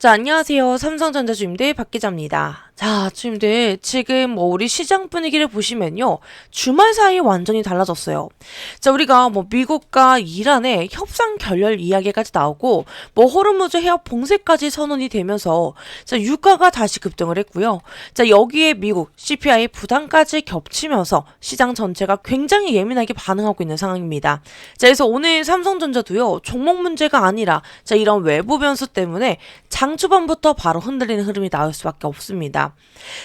자, 안녕하세요. 삼성전자 주임대 박 기자입니다. 자, 주임대 지금 우리 시장 분위기를 보시면요. 주말 사이에 완전히 달라졌어요. 자, 우리가 미국과 이란의 협상 결렬 이야기까지 나오고 호르무즈 해협 봉쇄까지 선언이 되면서 자, 유가가 다시 급등을 했고요. 자, 여기에 미국 CPI 부담까지 겹치면서 시장 전체가 굉장히 예민하게 반응하고 있는 상황입니다. 자, 그래서 오늘 삼성전자도요. 종목 문제가 아니라 자, 이런 외부 변수 때문에 장 초반부터 바로 흔들리는 흐름이 나올 수밖에 없습니다.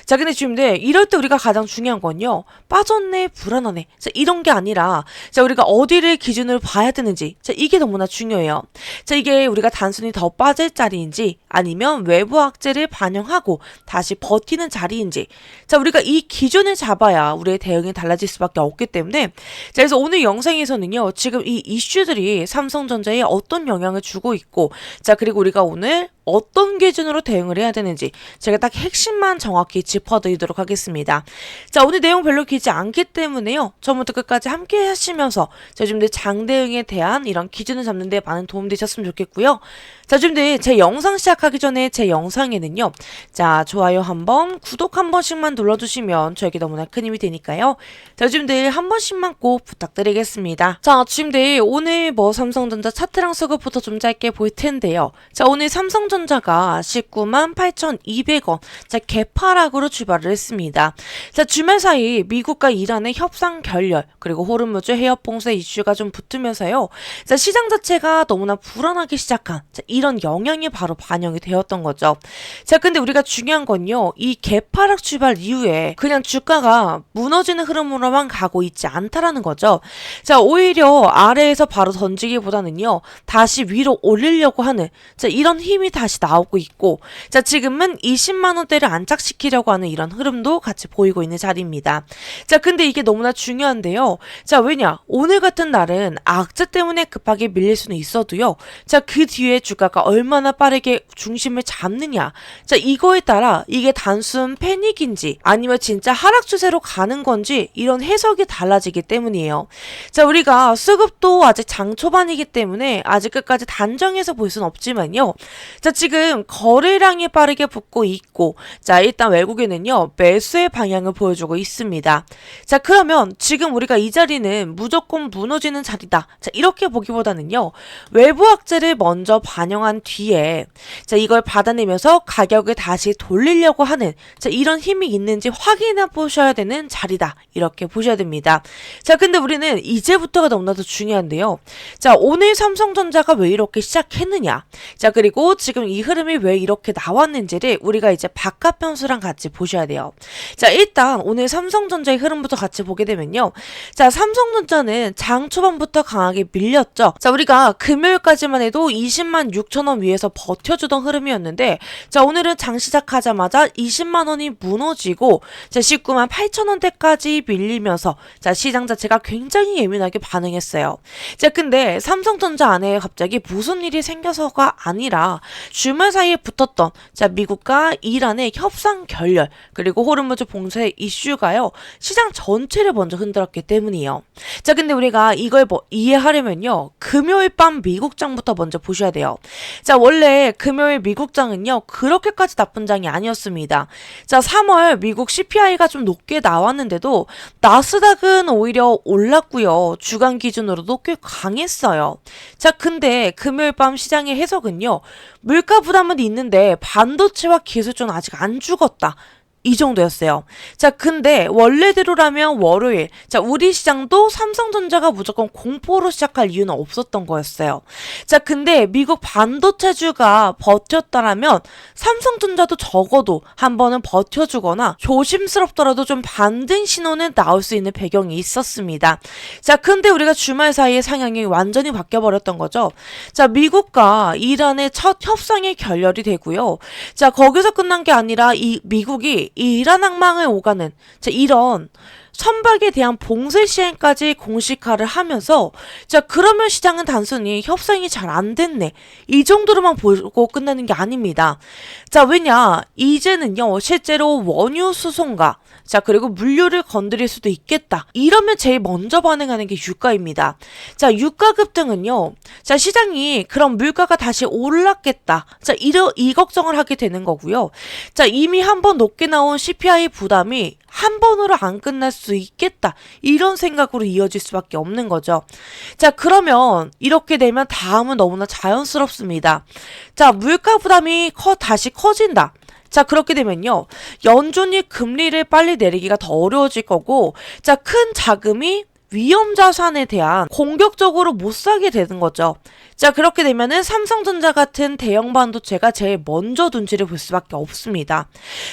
자, 근데 주임들 이럴 때 우리가 가장 중요한 건요. 빠졌네, 불안하네. 자, 이런 게 아니라 자, 우리가 어디를 기준으로 봐야 되는지 자, 이게 너무나 중요해요. 자, 이게 우리가 단순히 더 빠질 자리인지 아니면 외부 악재를 반영하고 다시 버티는 자리인지 자, 우리가 이 기준을 잡아야 우리의 대응이 달라질 수밖에 없기 때문에 자, 그래서 오늘 영상에서는요. 지금 이 이슈들이 삼성전자에 어떤 영향을 주고 있고 자, 그리고 우리가 오늘 어떤 기준으로 대응을 해야 되는지 제가 딱 핵심만 정확히 짚어드리도록 하겠습니다. 자, 오늘 내용 별로 길지 않기 때문에요. 처음부터 끝까지 함께 하시면서 여러분들 장 대응에 대한 이런 기준을 잡는 데 많은 도움 되셨으면 좋겠고요. 자, 여러분들 제 영상 시작하기 전에 제 영상에는요. 자, 좋아요 한번, 구독 한 번씩만 눌러주시면 저에게 너무나 큰 힘이 되니까요. 자, 여러분들 한 번씩만 꼭 부탁드리겠습니다. 자, 여러분들 오늘 삼성전자 차트랑 수급부터 좀 짧게 볼 텐데요. 자, 오늘 삼성전자가 19만 8,200원 자, 개파락으로 출발을 했습니다. 자, 주말 사이 미국과 이란의 협상 결렬 그리고 호르무즈 해협 봉쇄 이슈가 좀 붙으면서요. 자, 시장 자체가 너무나 불안하기 시작한 자, 이런 영향이 바로 반영이 되었던 거죠. 자, 근데 우리가 중요한 건요. 이 개파락 출발 이후에 그냥 주가가 무너지는 흐름으로만 가고 있지 않다라는 거죠. 자, 오히려 아래에서 바로 던지기보다는요. 다시 위로 올리려고 하는 자, 이런 힘이 다시 나오고 있고 자, 지금은 20만 원대를 안착시키려고 하는 이런 흐름도 같이 보이고 있는 자리입니다. 자, 근데 이게 너무나 중요한데요. 자, 왜냐? 오늘 같은 날은 악재 때문에 급하게 밀릴 수는 있어도요. 자, 그 뒤에 주가가 얼마나 빠르게 중심을 잡느냐. 자, 이거에 따라 이게 단순 패닉인지 아니면 진짜 하락 추세로 가는 건지 이런 해석이 달라지기 때문이에요. 자, 우리가 수급도 아직 장 초반이기 때문에 아직 끝까지 단정해서 볼 수는 없지만요. 자, 지금 거래량이 빠르게 붙고 있고 자, 일단 외국에는요. 매수의 방향을 보여주고 있습니다. 자, 그러면 지금 우리가 이 자리는 무조건 무너지는 자리다. 자, 이렇게 보기보다는요. 외부 악재를 먼저 반영한 뒤에 자, 이걸 받아내면서 가격을 다시 돌리려고 하는 자, 이런 힘이 있는지 확인해 보셔야 되는 자리다. 이렇게 보셔야 됩니다. 자, 근데 우리는 이제부터가 너무나도 중요한데요. 자, 오늘 삼성전자가 왜 이렇게 시작했느냐. 자, 그리고 지금 이 흐름이 왜 이렇게 나왔는지를 우리가 이제 바깥 변수랑 같이 보셔야 돼요. 자, 일단 오늘 삼성전자의 흐름부터 같이 보게 되면요. 자, 삼성전자는 장 초반부터 강하게 밀렸죠. 자, 우리가 금요일까지만 해도 20만 6천 원 위에서 버텨주던 흐름이었는데 자, 오늘은 장 시작하자마자 20만 원이 무너지고 자, 19만 8천 원대까지 밀리면서 자, 시장 자체가 굉장히 예민하게 반응했어요. 자, 근데 삼성전자 안에 갑자기 무슨 일이 생겨서가 아니라 주말 사이에 붙었던 자, 미국과 이란의 협상 결렬 그리고 호르무즈 봉쇄 이슈가요. 시장 전체를 먼저 흔들었기 때문이에요. 자, 근데 우리가 이걸 이해하려면요. 금요일 밤 미국장부터 먼저 보셔야 돼요. 자, 원래 금요일 미국장은요. 그렇게까지 나쁜 장이 아니었습니다. 자, 3월 미국 CPI가 좀 높게 나왔는데도 나스닥은 오히려 올랐고요. 주간 기준으로도 꽤 강했어요. 자, 근데 금요일 밤 시장의 해석은요. 물가 부담은 있는데 반도체와 기술주는 아직 안 죽었다. 이 정도였어요. 자, 근데 원래대로라면 월요일 자, 우리 시장도 삼성전자가 무조건 공포로 시작할 이유는 없었던 거였어요. 자, 근데 미국 반도체주가 버텼다라면 삼성전자도 적어도 한 번은 버텨주거나 조심스럽더라도 좀 반등 신호는 나올 수 있는 배경이 있었습니다. 자, 근데 우리가 주말 사이에 상향이 완전히 바뀌어버렸던 거죠. 자, 미국과 이란의 첫 협상이 결렬이 되고요. 자, 거기서 끝난 게 아니라 이 미국이 이란 항망을 오가는 자, 이런 선박에 대한 봉쇄 시행까지 공식화를 하면서 자, 그러면 시장은 단순히 협상이 잘 안 됐네. 이 정도로만 보고 끝나는 게 아닙니다. 자, 왜냐? 이제는요, 실제로 원유 수송가, 자, 그리고 물류를 건드릴 수도 있겠다. 이러면 제일 먼저 반응하는 게 유가입니다. 자, 유가 급등은요. 자, 시장이 그럼 물가가 다시 올랐겠다. 자, 이 걱정을 하게 되는 거고요. 자, 이미 한번 높게 나온 CPI 부담이 한 번으로 안 끝날 수 있겠다. 이런 생각으로 이어질 수밖에 없는 거죠. 자, 그러면 이렇게 되면 다음은 너무나 자연스럽습니다. 자, 물가 부담이 다시 커진다. 자, 그렇게 되면요. 연준이 금리를 빨리 내리기가 더 어려워질 거고, 자, 큰 자금이 위험 자산에 대한 공격적으로 못 사게 되는 거죠. 자, 그렇게 되면은 삼성전자 같은 대형 반도체가 제일 먼저 눈치를 볼 수밖에 없습니다.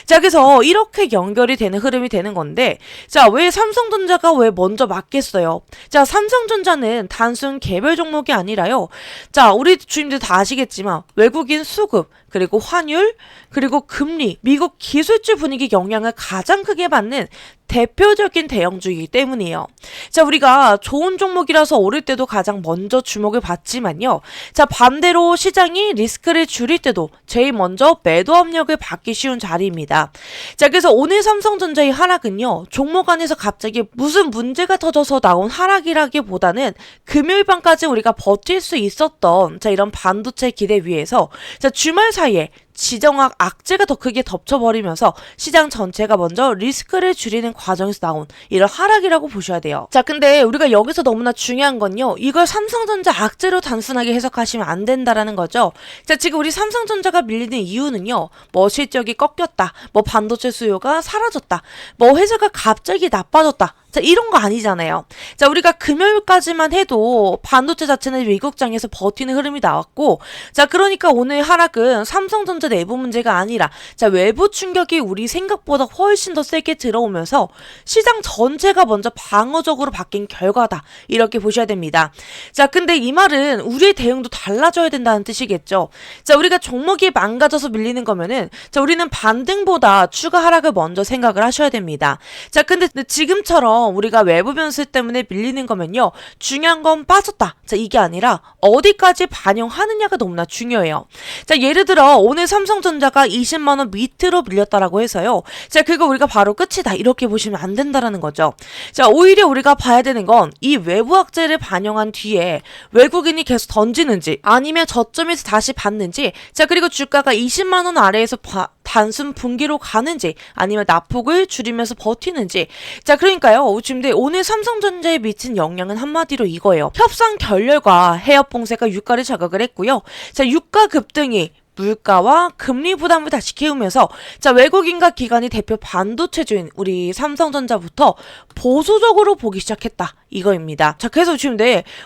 자, 그래서 이렇게 연결이 되는 흐름이 되는 건데, 자, 왜 삼성전자가 왜 먼저 맞겠어요? 자, 삼성전자는 단순 개별 종목이 아니라요. 자, 우리 주님들 다 아시겠지만 외국인 수급, 그리고 환율, 그리고 금리, 미국 기술주 분위기 영향을 가장 크게 받는 대표적인 대형주이기 때문이에요. 자, 우리가 좋은 종목이라서 오를 때도 가장 먼저 주목을 받지만요. 자, 반대로 시장이 리스크를 줄일 때도 제일 먼저 매도 압력을 받기 쉬운 자리입니다. 자, 그래서 오늘 삼성전자의 하락은요. 종목 안에서 갑자기 무슨 문제가 터져서 나온 하락이라기보다는 금요일 밤까지 우리가 버틸 수 있었던 자, 이런 반도체 기대 위에서 자, 주말 사이에 지정학 악재가 더 크게 덮쳐버리면서 시장 전체가 먼저 리스크를 줄이는 과정에서 나온 이런 하락이라고 보셔야 돼요. 자, 근데 우리가 여기서 너무나 중요한 건요. 이걸 삼성전자 악재로 단순하게 해석하시면 안 된다라는 거죠. 자, 지금 우리 삼성전자가 밀리는 이유는요. 뭐 실적이 꺾였다. 뭐 반도체 수요가 사라졌다. 뭐 회사가 갑자기 나빠졌다. 자, 이런 거 아니잖아요. 자, 우리가 금요일까지만 해도 반도체 자체는 미국장에서 버티는 흐름이 나왔고, 자, 그러니까 오늘 하락은 삼성전자 내부 문제가 아니라, 자, 외부 충격이 우리 생각보다 훨씬 더 세게 들어오면서 시장 전체가 먼저 방어적으로 바뀐 결과다. 이렇게 보셔야 됩니다. 자, 근데 이 말은 우리의 대응도 달라져야 된다는 뜻이겠죠. 자, 우리가 종목이 망가져서 밀리는 거면은, 자, 우리는 반등보다 추가 하락을 먼저 생각을 하셔야 됩니다. 자, 근데 지금처럼 우리가 외부 변수 때문에 밀리는 거면요. 중요한 건 빠졌다. 자, 이게 아니라 어디까지 반영하느냐가 너무나 중요해요. 자, 예를 들어 오늘 삼성전자가 20만 원 밑으로 밀렸다라고 해서요. 자, 그거 우리가 바로 끝이다. 이렇게 보시면 안 된다라는 거죠. 자, 오히려 우리가 봐야 되는 건 이 외부 악재를 반영한 뒤에 외국인이 계속 던지는지 아니면 저점에서 다시 받는지, 자, 그리고 주가가 20만 원 아래에서 단순 분기로 가는지 아니면 낙폭을 줄이면서 버티는지. 자, 그러니까요. 지금 오늘 삼성전자에 미친 영향은 한마디로 이거예요. 협상 결렬과 해협 봉쇄가 유가를 자극을 했고요. 자, 유가 급등이 물가와 금리 부담을 다시 키우면서 자, 외국인과 기관이 대표 반도체주인 우리 삼성전자부터 보수적으로 보기 시작했다. 이거입니다. 자, 그래서 지금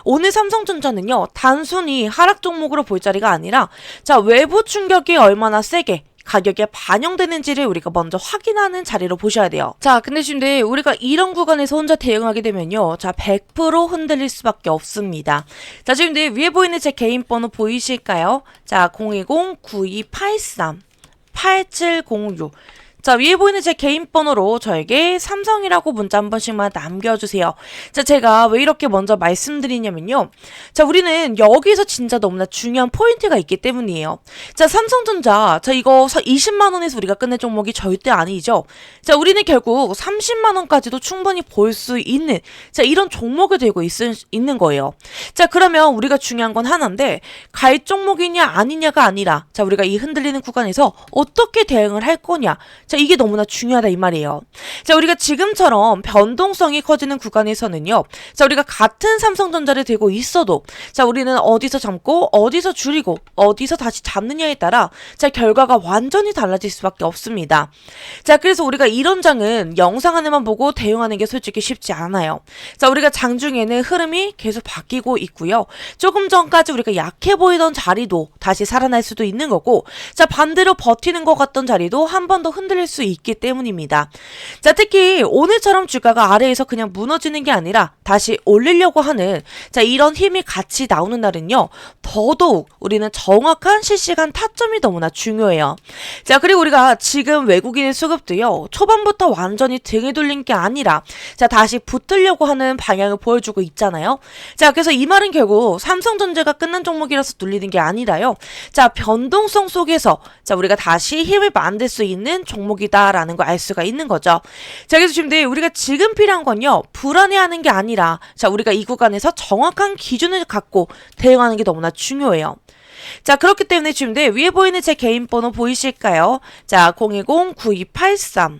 오늘 삼성전자는요. 단순히 하락 종목으로 볼 자리가 아니라 자, 외부 충격이 얼마나 세게 가격에 반영되는지를 우리가 먼저 확인하는 자리로 보셔야 돼요. 자, 근데 지금 우리가 이런 구간에서 혼자 대응하게 되면요. 자, 100% 흔들릴 수밖에 없습니다. 자, 지금 위에 보이는 제 개인 번호 보이실까요? 자, 010-9283-8706. 자, 위에 보이는 제 개인 번호로 저에게 삼성이라고 문자 한 번씩만 남겨주세요. 자, 제가 왜 이렇게 먼저 말씀드리냐면요. 자, 우리는 여기서 진짜 너무나 중요한 포인트가 있기 때문이에요. 자, 삼성전자, 자, 이거 20만 원에서 우리가 끝낼 종목이 절대 아니죠. 자, 우리는 결국 30만 원까지도 충분히 볼 수 있는, 자, 이런 종목을 들고 있는 거예요. 자, 그러면 우리가 중요한 건 하나인데, 갈 종목이냐 아니냐가 아니라, 자, 우리가 이 흔들리는 구간에서 어떻게 대응을 할 거냐. 자, 이게 너무나 중요하다 이 말이에요. 자, 우리가 지금처럼 변동성이 커지는 구간에서는요. 자, 우리가 같은 삼성전자를 들고 있어도 자, 우리는 어디서 잡고 어디서 줄이고 어디서 다시 잡느냐에 따라 자, 결과가 완전히 달라질 수밖에 없습니다. 자, 그래서 우리가 이런 장은 영상 안에만 보고 대응하는 게 솔직히 쉽지 않아요. 자, 우리가 장중에는 흐름이 계속 바뀌고 있고요. 조금 전까지 우리가 약해 보이던 자리도 다시 살아날 수도 있는 거고, 자, 반대로 버티는 것 같던 자리도 한 번 더 흔들릴 수 있기 때문입니다. 자, 특히 오늘처럼 주가가 아래에서 그냥 무너지는 게 아니라 다시 올리려고 하는 자 이런 힘이 같이 나오는 날은요 더더욱 우리는 정확한 실시간 타점이 너무나 중요해요. 자 그리고 우리가 지금 외국인의 수급도요 초반부터 완전히 등에 돌린 게 아니라 자 다시 붙으려고 하는 방향을 보여주고 있잖아요. 자 그래서 이 말은 결국 삼성전자가 끝난 종목이라서 눌리는 게 아니라요. 자 변동성 속에서 자 우리가 다시 힘을 만들 수 있는 종목이다라는 걸 알 수가 있는 거죠. 자 그래서 지금 우리가 지금 필요한 건요 불안해하는 게 아니라 자 우리가 이 구간에서 정확한 기준을 갖고 대응하는 게 너무나 중요해요. 자 그렇기 때문에 지금 위에 보이는 제 개인 번호 보이실까요? 자 010-9283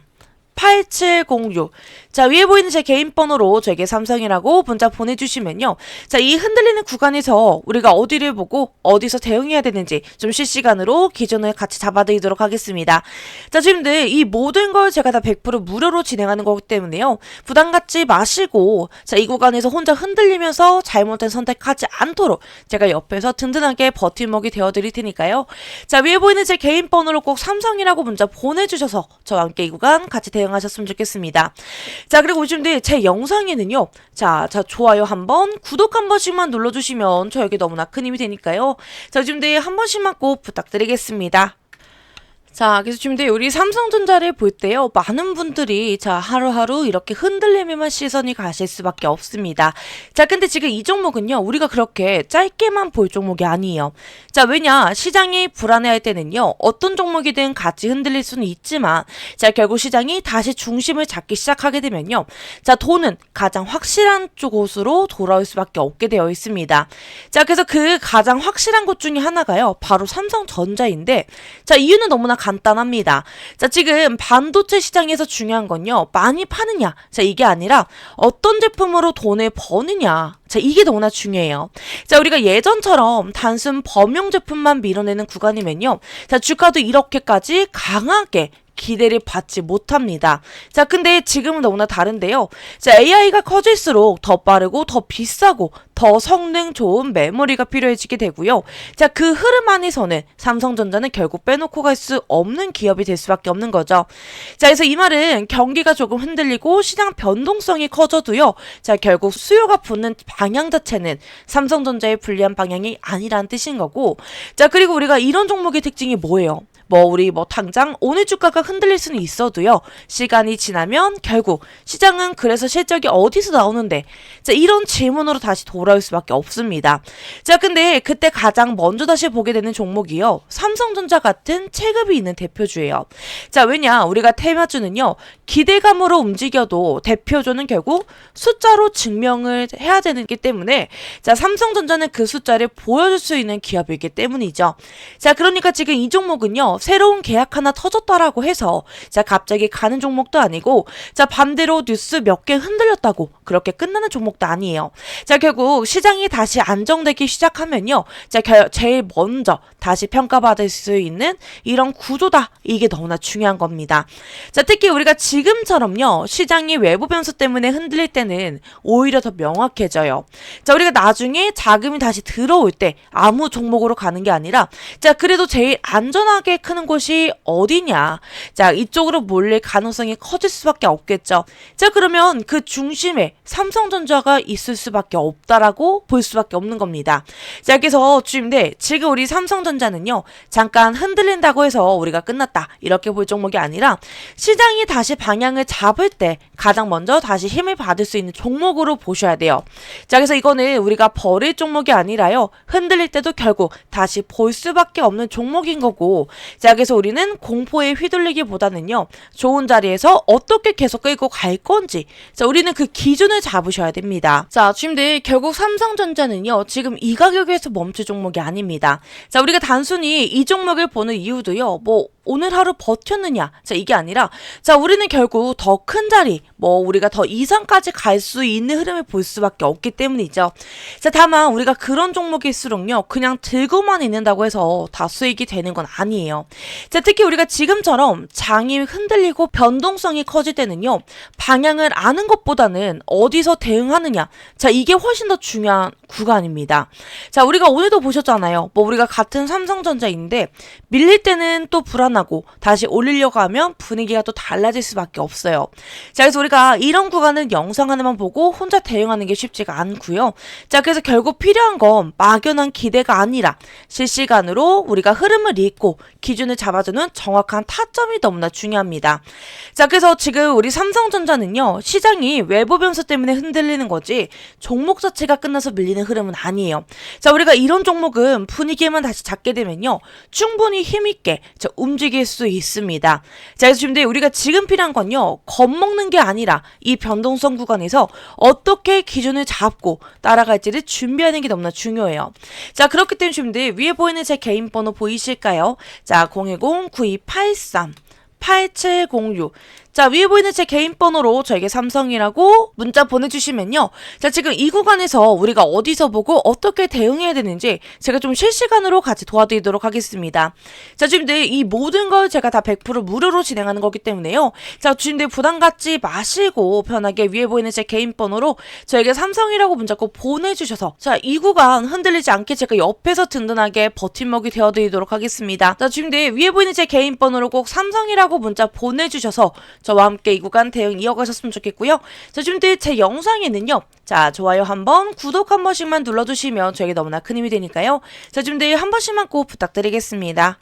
8706. 자, 위에 보이는 제 개인 번호로 저에게 삼성이라고 문자 보내주시면요. 자, 이 흔들리는 구간에서 우리가 어디를 보고 어디서 대응해야 되는지 좀 실시간으로 기준을 같이 잡아드리도록 하겠습니다. 자, 지금들 이 모든 걸 제가 다 100% 무료로 진행하는 거기 때문에요. 부담 갖지 마시고 자, 이 구간에서 혼자 흔들리면서 잘못된 선택하지 않도록 제가 옆에서 든든하게 버팀목이 되어드릴 테니까요. 자, 위에 보이는 제 개인 번호로 꼭 삼성이라고 문자 보내주셔서 저와 함께 이 구간 같이 대응하셨으면 좋겠습니다. 자 그리고 요즘 제 영상에는요 자 좋아요 한번 구독 한 번씩만 눌러주시면 저에게 너무나 큰 힘이 되니까요. 자 요즘 한 번씩만 꼭 부탁드리겠습니다. 자, 그래서 지금 우리 삼성전자를 볼 때요, 많은 분들이 자 하루하루 이렇게 흔들리면만 시선이 가실 수밖에 없습니다. 자, 근데 지금 이 종목은요, 우리가 그렇게 짧게만 볼 종목이 아니에요. 자, 왜냐 시장이 불안해할 때는요, 어떤 종목이든 같이 흔들릴 수는 있지만, 자 결국 시장이 다시 중심을 잡기 시작하게 되면요, 자 돈은 가장 확실한 곳으로 돌아올 수밖에 없게 되어 있습니다. 자, 그래서 그 가장 확실한 곳 중에 하나가요, 바로 삼성전자인데, 자 이유는 너무나 간단합니다. 자, 지금 반도체 시장에서 중요한 건요, 많이 파느냐, 자 이게 아니라 어떤 제품으로 돈을 버느냐, 자 이게 너무나 중요해요. 자 우리가 예전처럼 단순 범용 제품만 밀어내는 구간이면요, 자 주가도 이렇게까지 강하게 기대를 받지 못합니다. 자, 근데 지금은 너무나 다른데요. 자, AI가 커질수록 더 빠르고 더 비싸고 더 성능 좋은 메모리가 필요해지게 되고요. 자, 그 흐름 안에서는 삼성전자는 결국 빼놓고 갈 수 없는 기업이 될 수밖에 없는 거죠. 자, 그래서 이 말은 경기가 조금 흔들리고 시장 변동성이 커져도요. 자, 결국 수요가 붙는 방향 자체는 삼성전자의 불리한 방향이 아니라는 뜻인 거고. 자, 그리고 우리가 이런 종목의 특징이 뭐예요? 우리 당장 오늘 주가가 흔들릴 수는 있어도요, 시간이 지나면 결국 시장은 그래서 실적이 어디서 나오는데, 자 이런 질문으로 다시 돌아올 수밖에 없습니다. 자 근데 그때 가장 먼저 다시 보게 되는 종목이요, 삼성전자 같은 체급이 있는 대표주예요. 자 왜냐 우리가 테마주는요, 기대감으로 움직여도 대표주는 결국 숫자로 증명을 해야 되기 때문에, 자 삼성전자는 그 숫자를 보여줄 수 있는 기업이기 때문이죠. 자 그러니까 지금 이 종목은요, 새로운 계약 하나 터졌다라고 해서 자 갑자기 가는 종목도 아니고, 자 반대로 뉴스 몇 개 흔들렸다고 그렇게 끝나는 종목도 아니에요. 자 결국 시장이 다시 안정되기 시작하면요, 자 제일 먼저 다시 평가받을 수 있는 이런 구조다, 이게 너무나 중요한 겁니다. 자 특히 우리가 지금처럼요, 시장이 외부 변수 때문에 흔들릴 때는 오히려 더 명확해져요. 자 우리가 나중에 자금이 다시 들어올 때 아무 종목으로 가는 게 아니라, 자 그래도 제일 안전하게 크는 곳이 어디냐, 자 이쪽으로 몰릴 가능성이 커질 수밖에 없겠죠. 자 그러면 그 중심에 삼성전자가 있을 수밖에 없다라고 볼 수밖에 없는 겁니다. 자 그래서 지금 우리 삼성전자는요, 잠깐 흔들린다고 해서 우리가 끝났다 이렇게 볼 종목이 아니라, 시장이 다시 방향을 잡을 때 가장 먼저 다시 힘을 받을 수 있는 종목으로 보셔야 돼요. 자 그래서 이거는 우리가 버릴 종목이 아니라요, 흔들릴 때도 결국 다시 볼 수밖에 없는 종목인 거고, 자 그래서 우리는 공포에 휘둘리기보다는요, 좋은 자리에서 어떻게 계속 끌고 갈 건지, 자 우리는 그 기준을 잡으셔야 됩니다. 자 지금 결국 삼성전자는요, 지금 이 가격에서 멈출 종목이 아닙니다. 자 우리가 단순히 이 종목을 보는 이유도요, 오늘 하루 버텼느냐, 자 이게 아니라, 자 우리는 결국 더 큰 자리, 우리가 더 이상까지 갈 수 있는 흐름을 볼 수밖에 없기 때문이죠. 자 다만 우리가 그런 종목일수록요, 그냥 들고만 있는다고 해서 다 수익이 되는 건 아니에요. 자 특히 우리가 지금처럼 장이 흔들리고 변동성이 커질 때는요, 방향을 아는 것보다는 어디서 대응하느냐, 자 이게 훨씬 더 중요한 구간입니다. 자 우리가 오늘도 보셨잖아요. 우리가 같은 삼성전자인데 밀릴 때는 또 불안하고, 중단하고 다시 올리려고 하면 분위기가 또 달라질 수밖에 없어요. 자, 그래서 우리가 이런 구간은 영상 하나만 보고 혼자 대응하는 게 쉽지가 않고요. 자, 그래서 결국 필요한 건 막연한 기대가 아니라 실시간으로 우리가 흐름을 읽고 기준을 잡아주는 정확한 타점이 너무나 중요합니다. 자, 그래서 지금 우리 삼성전자는요, 시장이 외부 변수 때문에 흔들리는 거지 종목 자체가 끝나서 밀리는 흐름은 아니에요. 자, 우리가 이런 종목은 분위기만 다시 잡게 되면요, 충분히 힘있게 움직일 수 있습니다. 자, 그래서 우리가 지금 필요한 건요, 겁먹는 게 아니라 이 변동성 구간에서 어떻게 기준을 잡고 따라갈지를 준비하는 게 너무나 중요해요. 자, 그렇기 때문에 지금들 위에 보이는 제 개인 번호 보이실까요? 자, 010-9283-8706. 자, 위에 보이는 제 개인 번호로 저에게 삼성이라고 문자 보내주시면요, 자, 지금 이 구간에서 우리가 어디서 보고 어떻게 대응해야 되는지 제가 좀 실시간으로 같이 도와드리도록 하겠습니다. 자, 주님들 이 모든 걸 제가 다 100% 무료로 진행하는 거기 때문에요. 자, 주님들 부담 갖지 마시고 편하게 위에 보이는 제 개인 번호로 저에게 삼성이라고 문자 꼭 보내주셔서, 자, 이 구간 흔들리지 않게 제가 옆에서 든든하게 버팀목이 되어드리도록 하겠습니다. 자, 주님들 위에 보이는 제 개인 번호로 꼭 삼성이라고 문자 보내주셔서 저와 함께 이 구간 대응 이어가셨으면 좋겠고요. 자, 지금 제 영상에는요, 자, 좋아요 한번, 구독 한 번씩만 눌러주시면 저에게 너무나 큰 힘이 되니까요. 자, 주님들 한 번씩만 꼭 부탁드리겠습니다.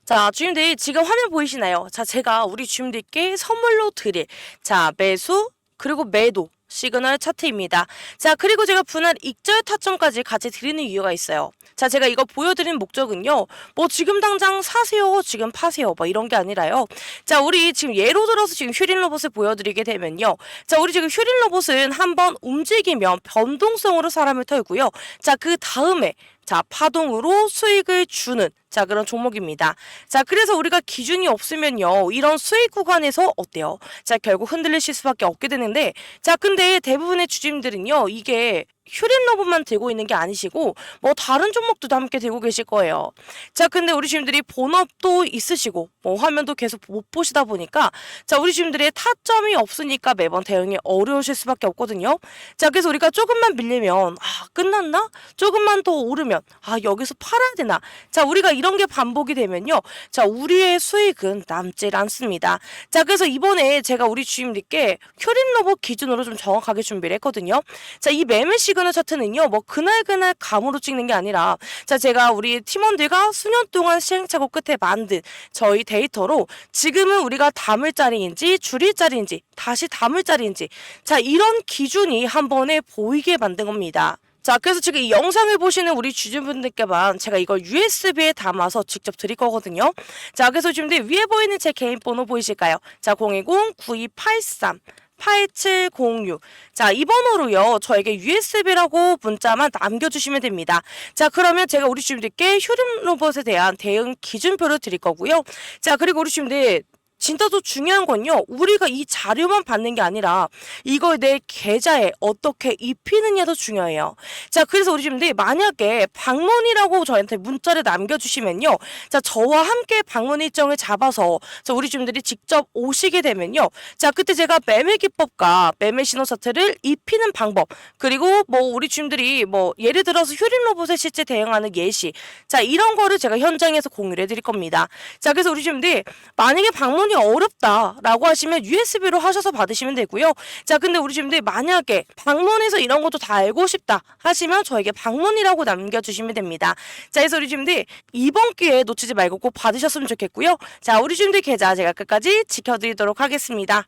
자, 주님들 지금 화면 보이시나요? 자, 제가 우리 주님들께 선물로 드릴, 자, 매수 그리고 매도 시그널 차트입니다. 자, 그리고 제가 분할 익절 타점까지 같이 드리는 이유가 있어요. 자, 제가 이거 보여드리는 목적은요, 뭐 지금 당장 사세요, 지금 파세요, 뭐 이런 게 아니라요. 자, 우리 지금 예로 들어서 지금 휴린 로봇을 보여드리게 되면요, 자, 우리 지금 휴린 로봇은 한번 움직이면 변동성으로 사람을 털고요. 자, 그 다음에 자, 파동으로 수익을 주는, 자, 그런 종목입니다. 자, 그래서 우리가 기준이 없으면요, 이런 수익 구간에서 어때요? 자, 결국 흔들리실 수밖에 없게 되는데, 자, 근데 대부분의 주주님들은요, 이게 휴린 로봇만 들고 있는 게 아니시고 뭐 다른 종목도 함께 들고 계실 거예요. 자, 근데 우리 주님들이 본업도 있으시고 뭐 화면도 계속 못 보시다 보니까, 자, 우리 주님들의 타점이 없으니까 매번 대응이 어려우실 수밖에 없거든요. 자, 그래서 우리가 조금만 밀리면 끝났나? 조금만 더 오르면 여기서 팔아야 되나? 자, 우리가 이런 게 반복이 되면요, 자, 우리의 수익은 남질 않습니다. 자, 그래서 이번에 제가 우리 주님들께 휴린 로봇 기준으로 좀 정확하게 준비를 했거든요. 자, 이 매매 시그널 차트는요, 뭐 그날 감으로 찍는 게 아니라, 자, 제가 우리 팀원들과 수년 동안 시행착오 끝에 만든 저희 데이터로 지금은 우리가 담을 자리인지 줄일 자리인지 다시 담을 자리인지, 자, 이런 기준이 한 번에 보이게 만든 겁니다. 자, 그래서 지금 이 영상을 보시는 우리 주주분들께만 제가 이걸 USB에 담아서 직접 드릴 거거든요. 자, 그래서 지금 위에 보이는 제 개인 번호 보이실까요? 자, 010-9283 8706. 자, 이 번호로요, 저에게 USB라고 문자만 남겨주시면 됩니다. 자, 그러면 제가 우리 주님들께 휴림 로봇에 대한 대응 기준표를 드릴 거고요. 자, 그리고 우리 주님들 진짜 더 중요한 건요, 우리가 이 자료만 받는 게 아니라 이걸 내 계좌에 어떻게 입히느냐도 중요해요. 자, 그래서 우리 주님들 만약에 방문이라고 저한테 문자를 남겨주시면요, 자, 저와 함께 방문 일정을 잡아서 자, 우리 주님들이 직접 오시게 되면요, 자, 그때 제가 매매 기법과 매매 신호 차트를 입히는 방법, 그리고 뭐 우리 주님들이 뭐 예를 들어서 휴림 로봇에 실제 대응하는 예시, 자, 이런 거를 제가 현장에서 공유를 해드릴 겁니다. 자, 그래서 우리 주님들 만약에 방문이 어렵다라고 하시면 USB로 하셔서 받으시면 되고요. 자, 근데 우리 주님들 만약에 방문해서 이런 것도 다 알고 싶다 하시면 저에게 방문이라고 남겨주시면 됩니다. 자, 그래서 우리 주님들 이번 기회에 놓치지 말고 꼭 받으셨으면 좋겠고요. 자, 우리 주님들 계좌 제가 끝까지 지켜드리도록 하겠습니다.